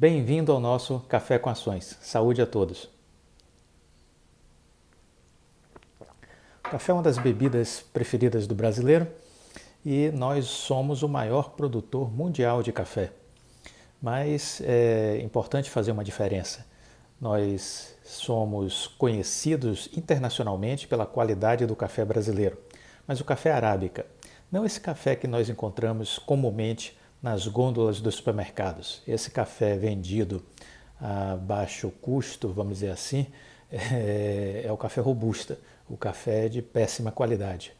Bem-vindo ao nosso Café com Ações. Saúde a todos. O café é uma das bebidas preferidas do brasileiro e nós somos o maior produtor mundial de café. Mas é importante fazer uma diferença. Nós somos conhecidos internacionalmente pela qualidade do café brasileiro, mas o café arábica, não esse café que nós encontramos comumente nas gôndolas dos supermercados. Esse café vendido a baixo custo, vamos dizer assim, é o café robusta, o café de péssima qualidade.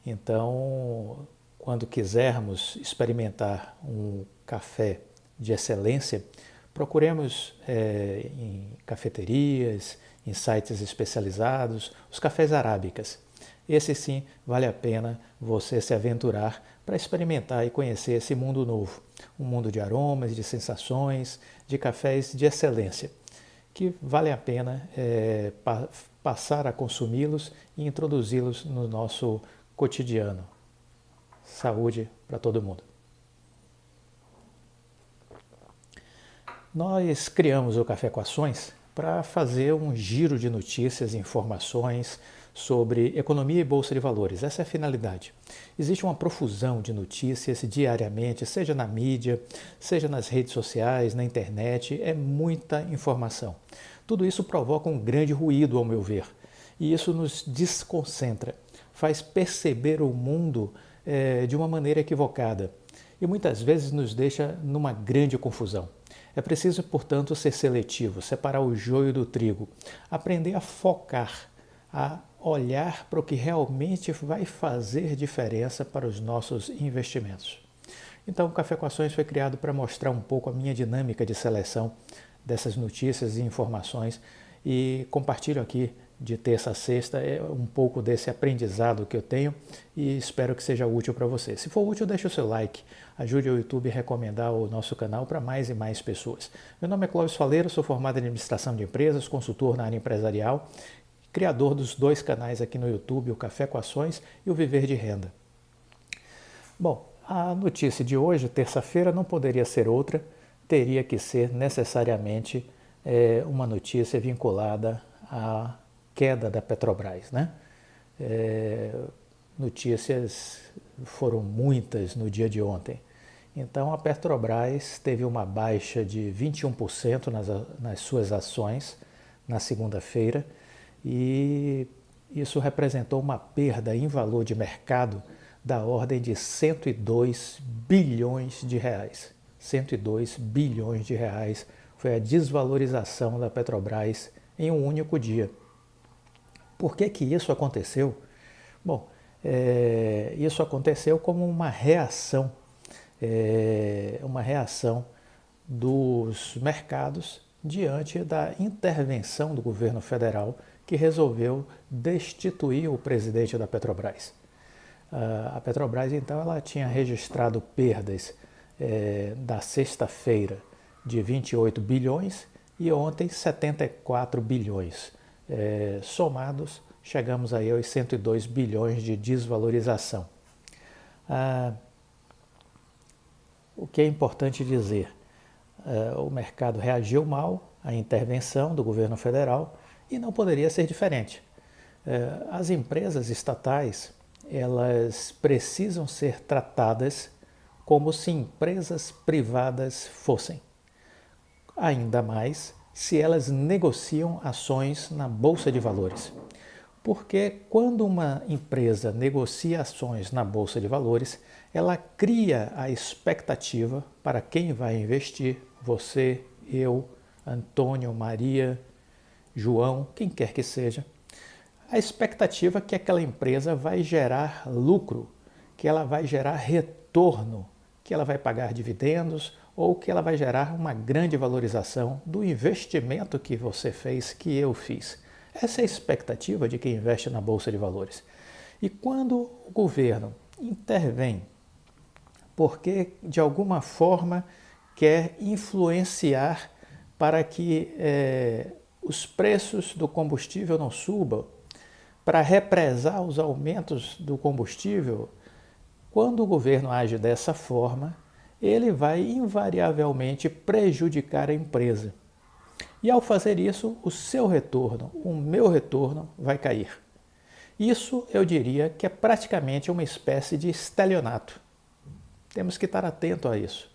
Então, quando quisermos experimentar um café de excelência, procuremos em cafeterias, em sites especializados, os cafés arábicas. Esse sim vale a pena você se aventurar para experimentar e conhecer esse mundo novo, um mundo de aromas, de sensações, de cafés de excelência, que vale a pena passar a consumi-los e introduzi-los no nosso cotidiano. Saúde para todo mundo. Nós criamos o Café com Ações para fazer um giro de notícias e informações sobre economia e bolsa de valores. Essa é a finalidade. Existe uma profusão de notícias diariamente, seja na mídia, seja nas redes sociais, na internet, é muita informação. Tudo isso provoca um grande ruído, ao meu ver, e isso nos desconcentra, faz perceber o mundo de uma maneira equivocada e muitas vezes nos deixa numa grande confusão. É preciso, portanto, ser seletivo, separar o joio do trigo, aprender a focar, a olhar para o que realmente vai fazer diferença para os nossos investimentos. Então, o Café com Ações foi criado para mostrar um pouco a minha dinâmica de seleção dessas notícias e informações e compartilho aqui de terça a sexta um pouco desse aprendizado que eu tenho e espero que seja útil para você. Se for útil, deixe o seu like, ajude o YouTube a recomendar o nosso canal para mais e mais pessoas. Meu nome é Clóvis Faleiro, sou formado em administração de empresas, consultor na área empresarial, criador dos dois canais aqui no YouTube, o Café com Ações e o Viver de Renda. Bom, a notícia de hoje, terça-feira, não poderia ser outra, teria que ser necessariamente uma notícia vinculada à queda da Petrobras, né? Notícias foram muitas no dia de ontem. Então, a Petrobras teve uma baixa de 21% nas suas ações na segunda-feira e isso representou uma perda em valor de mercado da ordem de 102 bilhões de reais. 102 bilhões de reais foi a desvalorização da Petrobras em um único dia. Por que isso aconteceu? Bom, isso aconteceu como uma reação dos mercados diante da intervenção do governo federal que resolveu destituir o presidente da Petrobras. A Petrobras, então, ela tinha registrado perdas da sexta-feira de 28 bilhões e ontem 74 bilhões. Somados, chegamos aí aos 102 bilhões de desvalorização. O que é importante dizer? O mercado reagiu mal à intervenção do governo federal e não poderia ser diferente. As empresas estatais, elas precisam ser tratadas como se empresas privadas fossem. Ainda mais se elas negociam ações na Bolsa de Valores. Porque quando uma empresa negocia ações na Bolsa de Valores, ela cria a expectativa para quem vai investir, você, eu, Antônio, Maria, João, quem quer que seja, a expectativa que aquela empresa vai gerar lucro, que ela vai gerar retorno, que ela vai pagar dividendos ou que ela vai gerar uma grande valorização do investimento que você fez, que eu fiz. Essa é a expectativa de quem investe na Bolsa de Valores. E quando o governo intervém porque, de alguma forma, quer influenciar para que os preços do combustível não subam, para represar os aumentos do combustível, quando o governo age dessa forma, ele vai invariavelmente prejudicar a empresa. E ao fazer isso, o seu retorno, o meu retorno, vai cair. Isso eu diria que é praticamente uma espécie de estelionato. Temos que estar atento a isso.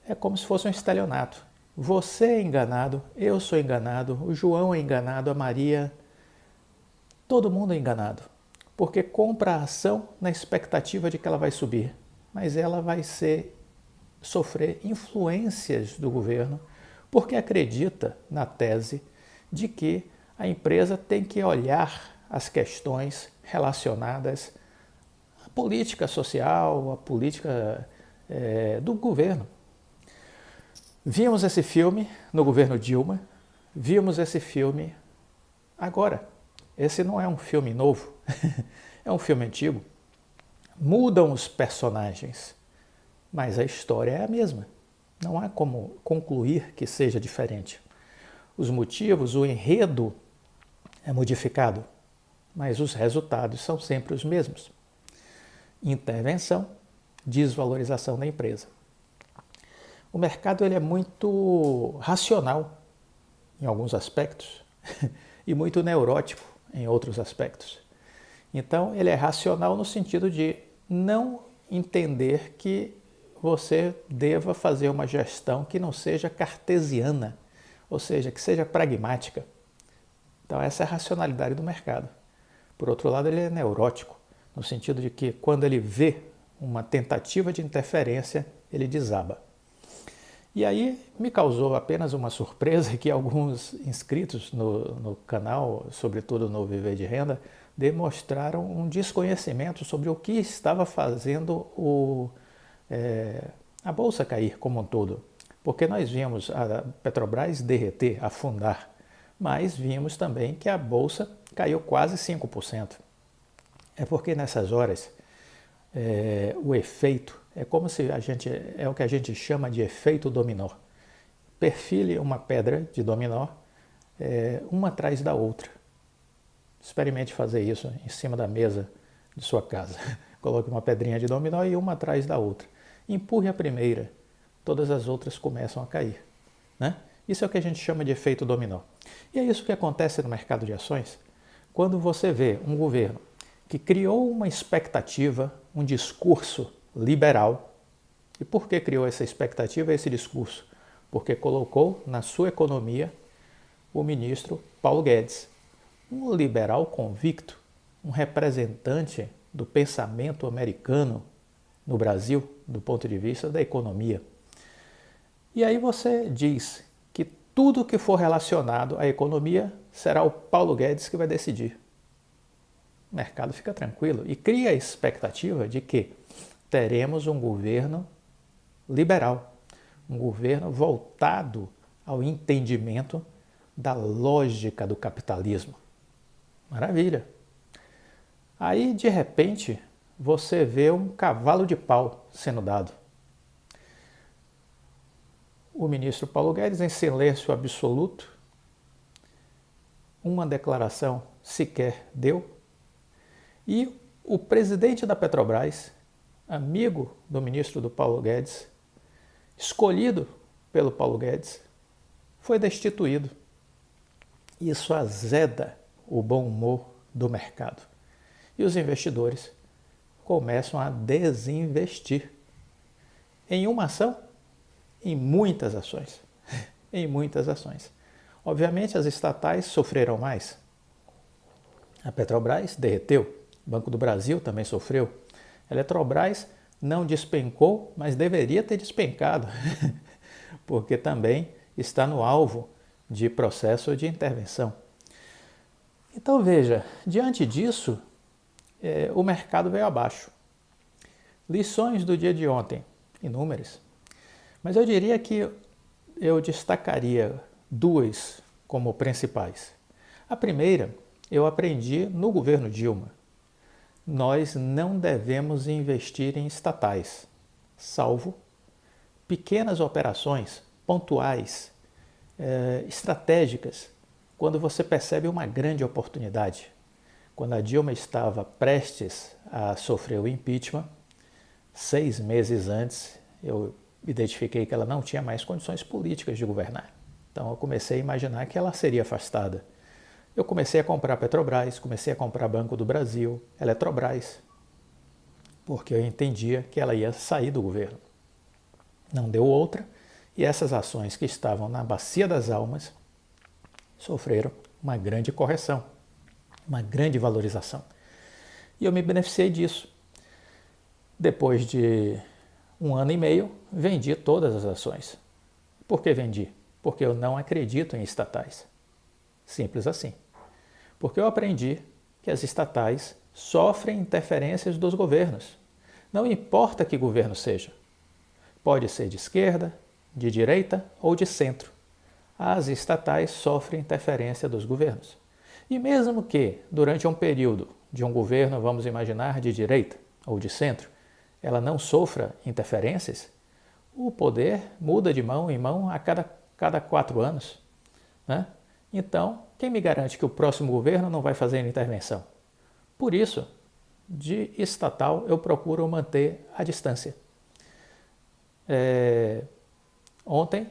É como se fosse um estelionato. Você é enganado, eu sou enganado, o João é enganado, a Maria, todo mundo é enganado. Porque compra a ação na expectativa de que ela vai subir, mas ela vai sofrer influências do governo porque acredita na tese de que a empresa tem que olhar as questões relacionadas à política social, à política do governo. Vimos esse filme no governo Dilma, vimos esse filme agora. Esse não é um filme novo, é um filme antigo. Mudam os personagens, mas a história é a mesma. Não há como concluir que seja diferente. Os motivos, o enredo é modificado, mas os resultados são sempre os mesmos. Intervenção, desvalorização da empresa. O mercado ele é muito racional em alguns aspectos e muito neurótico em outros aspectos. Então, ele é racional no sentido de não entender que você deva fazer uma gestão que não seja cartesiana, ou seja, que seja pragmática. Então, essa é a racionalidade do mercado. Por outro lado, ele é neurótico, no sentido de que quando ele vê uma tentativa de interferência, ele desaba. E aí me causou apenas uma surpresa que alguns inscritos no canal, sobretudo no Viver de Renda, demonstraram um desconhecimento sobre o que estava fazendo a Bolsa cair como um todo. Porque nós vimos a Petrobras derreter, afundar, mas vimos também que a Bolsa caiu quase 5%. É porque nessas horas o efeito é o que a gente chama de efeito dominó. Perfile uma pedra de dominó, uma atrás da outra. Experimente fazer isso em cima da mesa de sua casa. Coloque uma pedrinha de dominó e uma atrás da outra. Empurre a primeira, todas as outras começam a cair, né? Isso é o que a gente chama de efeito dominó. E é isso que acontece no mercado de ações quando você vê um governo que criou uma expectativa, um discurso liberal. E por que criou essa expectativa, esse discurso? Porque colocou na sua economia o ministro Paulo Guedes, um liberal convicto, um representante do pensamento americano no Brasil, do ponto de vista da economia. E aí você diz que tudo que for relacionado à economia será o Paulo Guedes que vai decidir. O mercado fica tranquilo e cria a expectativa de que teremos um governo liberal, um governo voltado ao entendimento da lógica do capitalismo. Maravilha! Aí, de repente, você vê um cavalo de pau sendo dado. O ministro Paulo Guedes, em silêncio absoluto, uma declaração sequer deu, e o presidente da Petrobras, amigo do ministro do Paulo Guedes, escolhido pelo Paulo Guedes, foi destituído. Isso azeda o bom humor do mercado. E os investidores começam a desinvestir em uma ação, em muitas ações. Em muitas ações. Obviamente as estatais sofreram mais. A Petrobras derreteu, o Banco do Brasil também sofreu. A Eletrobras não despencou, mas deveria ter despencado, porque também está no alvo de processo de intervenção. Então veja, diante disso, o mercado veio abaixo. Lições do dia de ontem, inúmeras. Mas eu diria que eu destacaria duas como principais. A primeira, eu aprendi no governo Dilma. Nós não devemos investir em estatais, salvo pequenas operações pontuais, estratégicas, quando você percebe uma grande oportunidade. Quando a Dilma estava prestes a sofrer o impeachment, 6 meses antes, eu identifiquei que ela não tinha mais condições políticas de governar. Então eu comecei a imaginar que ela seria afastada. Eu comecei a comprar Petrobras, comecei a comprar Banco do Brasil, Eletrobras, porque eu entendia que ela ia sair do governo. Não deu outra, e essas ações que estavam na bacia das almas sofreram uma grande correção, uma grande valorização. E eu me beneficiei disso. Depois de 1 ano e meio, vendi todas as ações. Por que vendi? Porque eu não acredito em estatais. Simples assim. Porque eu aprendi que as estatais sofrem interferências dos governos. Não importa que governo seja. Pode ser de esquerda, de direita ou de centro. As estatais sofrem interferência dos governos. E mesmo que, durante um período de um governo, vamos imaginar, de direita ou de centro, ela não sofra interferências, o poder muda de mão em mão a cada 4 anos. Né? Então, quem me garante que o próximo governo não vai fazer intervenção? Por isso, de estatal eu procuro manter a distância. Ontem,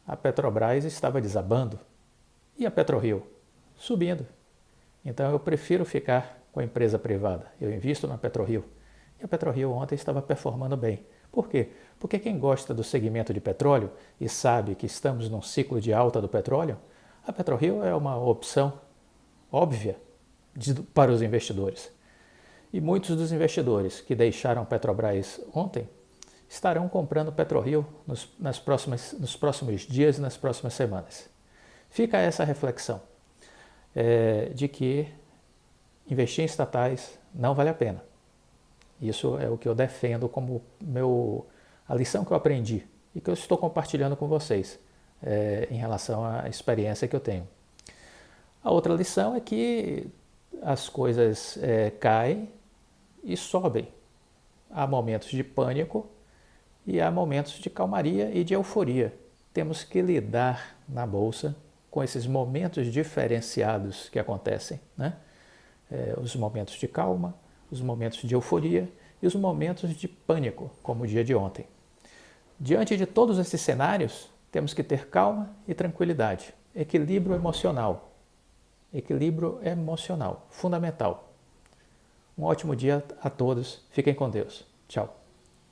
a Petrobras estava desabando e a PetroRio subindo. Então eu prefiro ficar com a empresa privada. Eu invisto na PetroRio. E a PetroRio ontem estava performando bem. Por quê? Porque quem gosta do segmento de petróleo e sabe que estamos num ciclo de alta do petróleo, a PetroRio é uma opção óbvia para os investidores. E muitos dos investidores que deixaram a Petrobras ontem estarão comprando PetroRio nos próximos dias e nas próximas semanas. Fica essa reflexão de que investir em estatais não vale a pena. Isso é o que eu defendo como a lição que eu aprendi e que eu estou compartilhando com vocês em relação à experiência que eu tenho. A outra lição é que as coisas caem e sobem. Há momentos de pânico e há momentos de calmaria e de euforia. Temos que lidar na Bolsa com esses momentos diferenciados que acontecem, né? Os momentos de calma, os momentos de euforia e os momentos de pânico, como o dia de ontem. Diante de todos esses cenários, temos que ter calma e tranquilidade, equilíbrio emocional. Equilíbrio emocional, fundamental. Um ótimo dia a todos, fiquem com Deus. Tchau.